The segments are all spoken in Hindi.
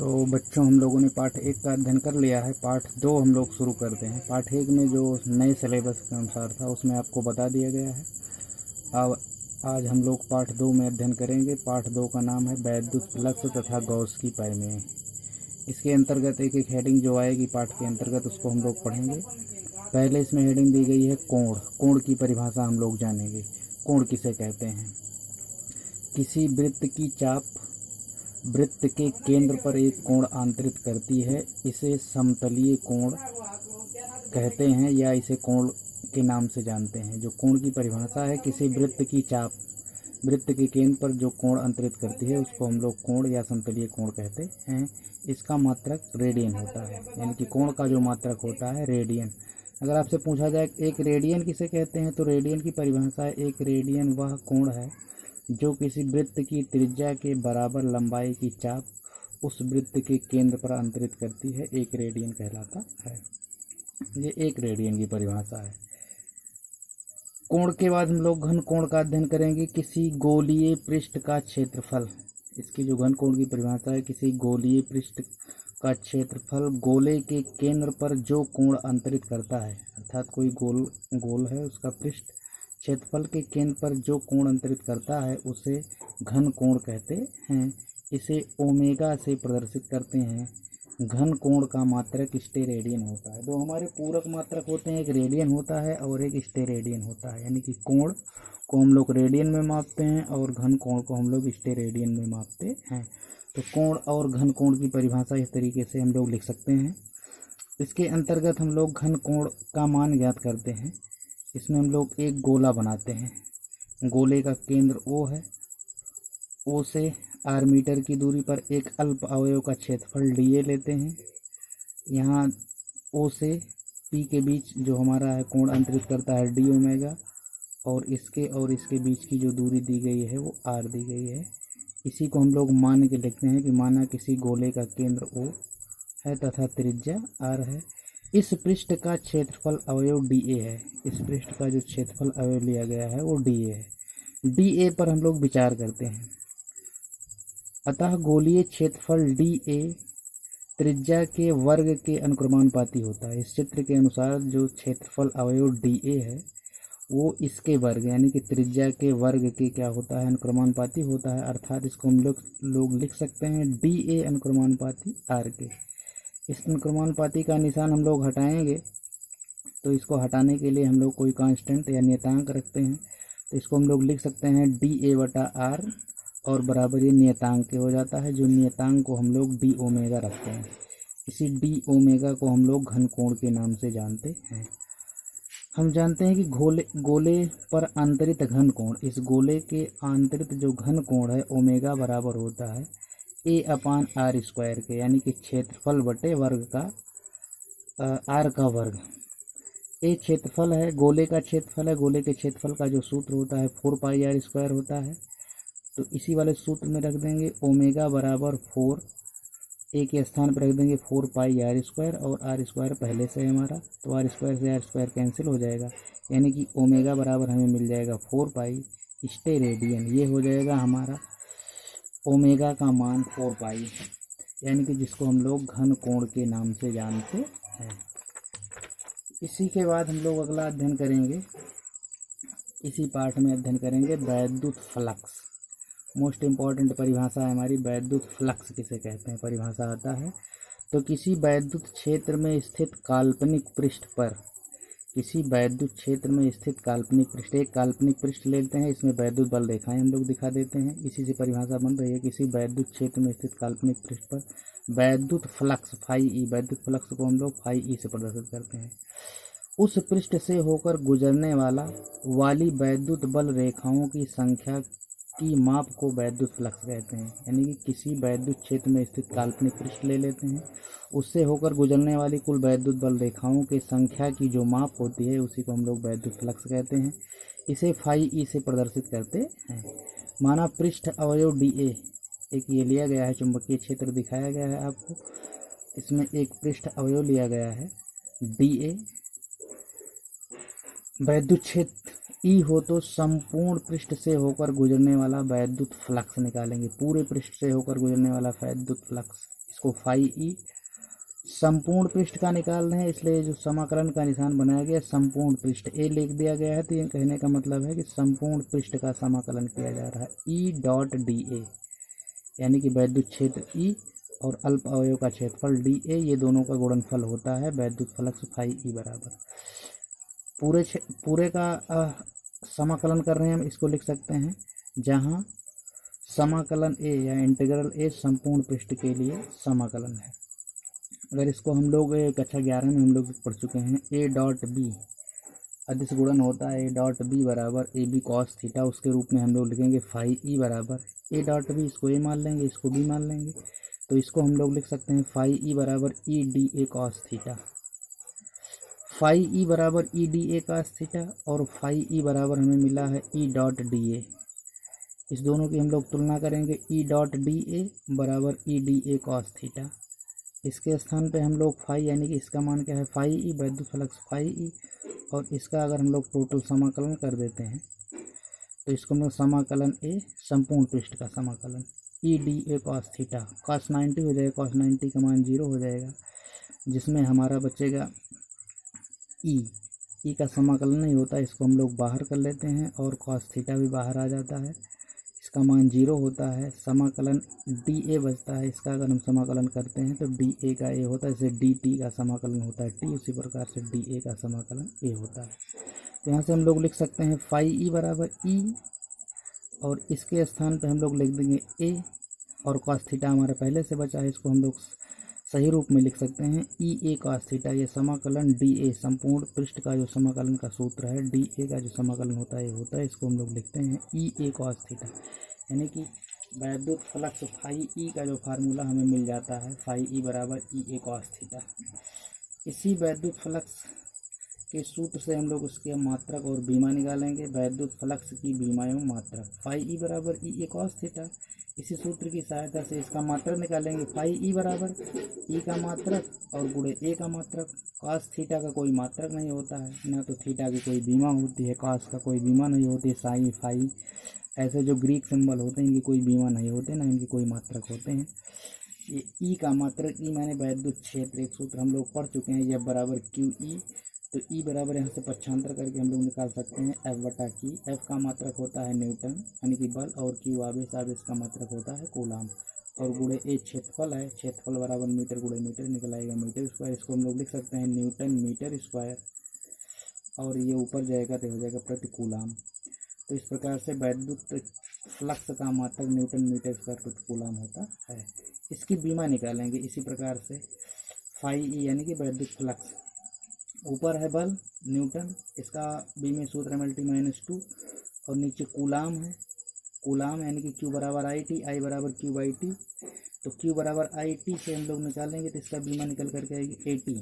तो बच्चों, हम लोगों ने पाठ 1 का अध्ययन कर लिया है। पाठ 2 हम लोग शुरू करते हैं। पाठ 1 में जो नए सिलेबस के अनुसार था उसमें आपको बता दिया गया है। अब आज हम लोग पाठ 2 में अध्ययन करेंगे। पाठ 2 का नाम है वैद्युत फ्लक्स तथा गॉस की प्रमेय। इसके अंतर्गत एक एक हेडिंग जो आएगी पाठ के अंतर्गत उसको हम लोग पढ़ेंगे। पहले इसमें हेडिंग दी गई है कोण। कोण की परिभाषा हम लोग जानेंगे। कोण किसे कहते हैं? किसी वृत्त की चाप वृत्त के केंद्र पर एक कोण आंतरित करती है, इसे समतलीय कोण कहते हैं या इसे कोण के नाम से जानते हैं। जो कोण की परिभाषा है, किसी वृत्त की चाप वृत्त के केंद्र पर जो कोण अंतरित करती है उसको हम लोग कोण या समतलीय कोण कहते हैं। इसका मात्रक रेडियन होता है, यानी कि कोण का जो मात्रक होता है रेडियन। अगर आपसे पूछा जाए एक रेडियन किसे कहते हैं, तो रेडियन की परिभाषा है, एक रेडियन वह कोण है जो किसी वृत्त की त्रिज्या के बराबर लंबाई की चाप उस वृत्त के केंद्र पर अंतरित करती है, एक रेडियन कहलाता है। ये एक रेडियन की परिभाषा है। कोण के बाद हम लोग घन कोण का अध्ययन करेंगे। किसी गोलीय पृष्ठ का क्षेत्रफल, इसकी जो घन कोण की परिभाषा है, किसी गोलीय पृष्ठ का क्षेत्रफल गोले के केंद्र पर जो कोण अंतरित करता है, अर्थात कोई गोल है, उसका पृष्ठ क्षेत्रफल के केंद्र पर जो कोण अंतरित करता है उसे घन कोण कहते हैं। इसे ओमेगा से प्रदर्शित करते हैं। घन कोण का मात्रक स्टेरेडियन होता है। दो हमारे पूरक मात्रक होते हैं, एक रेडियन होता है और एक स्टेरेडियन होता है, यानी कि कोण को हम लोग रेडियन में मापते हैं और घन कोण को हम लोग स्टेरेडियन में मापते हैं। तो कोण और घन कोण की परिभाषा इस तरीके से हम लोग लिख सकते हैं। इसके अंतर्गत हम लोग घन कोण का मान ज्ञात करते हैं। इसमें हम लोग एक गोला बनाते हैं। गोले का केंद्र O है। O से r मीटर की दूरी पर एक अल्प अवयव का क्षेत्रफल dA लेते हैं। यहाँ O से P के बीच जो हमारा है कोण अंतरित करता है d ओमेगा, और इसके बीच की जो दूरी दी गई है वो r दी गई है। इसी को हम लोग मान के लिखते हैं कि माना किसी गोले का केंद्र O है तथा त्रिज्या r है। इस पृष्ठ का क्षेत्रफल अवयव dA है। इस पृष्ठ का जो क्षेत्रफल अवयव लिया गया है वो dA है। dA पर हम लोग विचार करते हैं। अतः गोलीय क्षेत्रफल dA त्रिज्या के वर्ग के अनुक्रमानुपाती होता है। इस चित्र के अनुसार जो क्षेत्रफल अवयव dA है वो इसके वर्ग यानी कि त्रिज्या के वर्ग के क्या होता है, अनुक्रमानुपाती होता है। अर्थात इसको हम लोग लिख सकते हैं dA अनुक्रमानुपाती r के। इस अनुक्रमानुपाती का निशान हम लोग हटाएंगे, तो इसको हटाने के लिए हम लोग कोई कांस्टेंट या नियतांक रखते हैं। तो इसको हम लोग लिख सकते हैं dA बटा r और बराबर ये नियतांक के हो जाता है, जो नियतांक को हम लोग d ओमेगा रखते हैं। इसी d ओमेगा को हम लोग घन कोण के नाम से जानते हैं। हम जानते हैं कि गोले पर आंतरित घन कोण, इस गोले के आंतरित जो घन कोण है ओमेगा बराबर होता है A/r स्क्वायर के, यानी कि क्षेत्रफल बटे वर्ग का r का वर्ग। ए क्षेत्रफल है, गोले का क्षेत्रफल है। गोले के क्षेत्रफल का जो सूत्र होता है 4πr स्क्वायर होता है। तो इसी वाले सूत्र में रख देंगे ओमेगा बराबर 4, ए के स्थान पर रख देंगे 4πr स्क्वायर और r स्क्वायर पहले से है हमारा, तो r स्क्वायर से r स्क्वायर कैंसिल हो जाएगा, यानी कि ओमेगा बराबर हमें मिल जाएगा 4π स्टेरेडियन। ये हो जाएगा हमारा ओमेगा का मान 4π, यानी कि जिसको हम लोग घन कोण के नाम से जानते हैं। इसी के बाद हम लोग अगला अध्ययन करेंगे। इसी पाठ में अध्ययन करेंगे वैद्युत फ्लक्स। मोस्ट इम्पॉर्टेंट परिभाषा है हमारी, वैद्युत फ्लक्स किसे कहते हैं। परिभाषा आता है तो किसी वैद्युत क्षेत्र में स्थित काल्पनिक पृष्ठ पर, किसी वैद्युत क्षेत्र में स्थित काल्पनिक पृष्ठ, एक काल्पनिक पृष्ठ लेते हैं, इसमें वैद्युत बल रेखाएं हम लोग दिखा देते हैं। इसी से परिभाषा बन रही है, किसी वैद्युत क्षेत्र में स्थित काल्पनिक पृष्ठ पर वैद्युत फ्लक्स φE, वैद्युत फ्लक्स को हम लोग φE से प्रदर्शित करते हैं। उस पृष्ठ से होकर गुजरने वाली वैद्युत बल रेखाओं की संख्या की माप को वैद्युत फ्लक्स कहते हैं। यानी कि किसी वैद्युत क्षेत्र में स्थित काल्पनिक पृष्ठ ले लेते हैं, उससे होकर गुजरने वाली कुल वैद्युत बल रेखाओं की संख्या की जो माप होती है उसी को हम लोग वैद्युत फ्लक्स कहते हैं। इसे φE से प्रदर्शित करते हैं। माना पृष्ठ अवयव dA, एक ये लिया गया है, चुंबकीय क्षेत्र दिखाया गया है आपको। इसमें एक पृष्ठ अवयव लिया गया है dA। वैद्युत क्षेत्र E हो तो संपूर्ण पृष्ठ से होकर गुजरने वाला वैद्युत फ्लक्स निकालेंगे। पूरे पृष्ठ से होकर गुजरने वाला वैद्युत फ्लक्स, इसको फाई ई। संपूर्ण पृष्ठ का निकाल रहे हैं, इसलिए जो समाकलन का निशान बनाया गया संपूर्ण पृष्ठ ए लिख दिया गया है। तो ये कहने का मतलब है कि संपूर्ण पृष्ठ का समाकलन किया जा रहा है। ई डॉट डी ए यानी कि वैद्युत क्षेत्र ई और अल्प अवयव का क्षेत्रफल डी ए, ये दोनों का गुणनफल होता है वैद्युत फ्लक्स फाई ई बराबर। पूरे का समाकलन कर रहे हैं हम, इसको लिख सकते हैं जहाँ समाकलन ए या इंटीग्रल ए संपूर्ण पृष्ठ के लिए समाकलन है। अगर इसको हम लोग कक्षा 11 में हम लोग पढ़ चुके हैं, ए डॉट बी अदिश गुणन होता है, ए डॉट बी बराबर ए बी कॉस थीटा, उसके रूप में हम लोग लिखेंगे फाई ई बराबर ए डॉट बी, इसको ए मान लेंगे, इसको बी मान लेंगे, तो इसको हम लोग लिख सकते हैं फाई ई बराबर E D A cos theta. Phi E बराबर E D A cos theta और फाई ई बराबर हमें मिला है ई डॉट डी ए। इस दोनों की हम लोग तुलना करेंगे, ई डॉट डी ए बराबर E D A cos theta. इसके स्थान पे हम लोग फाई यानी कि इसका मान क्या है फाई ई, वैद्युत फ्लक्स फाई ई, और इसका अगर हम लोग टोटल समाकलन कर देते हैं तो इसको हम लोग समाकलन ए संपूर्ण पृष्ठ का समाकलन ई D A cos theta, cos 90 हो जाएगा, कॉस 90 का मान 0 हो जाएगा, जिसमें हमारा बचेगा ई का समाकलन नहीं होता, इसको हम लोग बाहर कर लेते हैं और कॉस थीटा भी बाहर आ जाता है, इसका मान 0 होता है। समाकलन डी ए बचता है, इसका अगर हम समाकलन करते हैं तो डी ए का ए होता है, जैसे डी टी का समाकलन होता है टी, उसी प्रकार से डी ए का समाकलन ए होता है। तो यहाँ से हम लोग लिख सकते हैं फाई ई बराबर ई और इसके स्थान पे हम लोग लिख देंगे ए, और कॉस थीटा हमारा पहले से बचा है, इसको हम लोग सही रूप में लिख सकते हैं ई ए कॉस थीटा। ये समाकलन डी ए संपूर्ण पृष्ठ का जो समाकलन का सूत्र है, डी ए का जो समाकलन होता है ये होता है, इसको हम लोग लिखते हैं ई ए कॉस थीटा, यानी कि वैद्युत फ्लक्स फाई ई का जो फार्मूला हमें मिल जाता है फाई ई बराबर ई ए कॉस थीटा। इसी वैद्युत फ्लक्स के सूत्र से हम लोग उसके मात्रक और बीमा निकालेंगे। वैद्युत फ्लक्स की बीमा एवं मात्रक फाई ई बराबर ई ए कॉस थीटा। इसी सूत्र की सहायता से इसका मात्रक निकालेंगे, फाई ई बराबर ई का मात्रक और गुणे ए का मात्रक। कॉस थीटा का कोई मात्रक नहीं होता है, ना तो थीटा की कोई बीमा होती है, कॉस का कोई बीमा नहीं होती है, साई फाई ऐसे जो ग्रीक सिंबल होते हैं इनकी कोई बीमा नहीं होते, ना इनकी कोई मात्रक होते हैं। ये ई का मात्रक ई माने वैद्युत क्षेत्र, एक सूत्र हम लोग पढ़ चुके हैं, एफ बराबर क्यू ई, तो ई बराबर यहाँ से पक्षांतर करके हम लोग निकाल सकते हैं एफ बटा की। एफ का मात्रक होता है न्यूटन यानी कि बल, और क्यू आवेश, आवेश का मात्रक होता है कूलाम, और गुणे ए क्षेत्रफल है, क्षेत्रफल बराबर मीटर गुणे मीटर निकल आएगा मीटर स्क्वायर। इसको हम लोग लिख सकते हैं न्यूटन मीटर स्क्वायर, और ये ऊपर जाएगा तो हो जाएगा प्रति कूलाम। तो इस प्रकार से वैद्युत फ्लक्स का मात्रक न्यूटन मीटर स्क्वायर प्रति कूलाम होता है। इसकी बीमा निकालेंगे इसी प्रकार से, फाई ई यानी कि वैद्युत फ्लक्स, ऊपर है बल न्यूटन, इसका बीमे सूत्र एम एल टी माइनस 2, और नीचे कूलाम है, कूलाम यानी कि क्यू बराबर आई टी, आई बराबर क्यू बाई टी, तो क्यू बराबर आई टी से हम लोग निकालेंगे तो इसका बीमा निकल करके आएगी ए टी,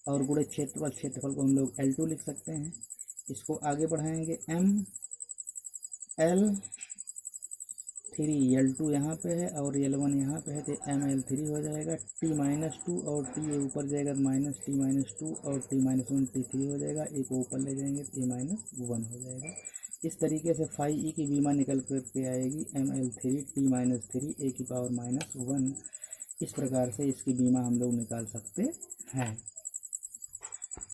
और गुणे क्षेत्रफल, क्षेत्रफल को हम लोग L2 लिख सकते हैं। इसको आगे बढ़ाएंगे एम एल 3, L2 यहाँ पे है और L1 यहाँ पे है, तो ML3 हो जाएगा, T माइनस 2 और T ऊपर जाएगा माइनस T माइनस 2 और T माइनस 1 T3 हो जाएगा, एक ऊपर ले जाएंगे T माइनस 1 हो जाएगा। इस तरीके से फाई ई की बीमा निकल करके आएगी ML3 T माइनस 3 ए की पावर माइनस 1। इस प्रकार से इसकी बीमा हम लोग निकाल सकते हैं।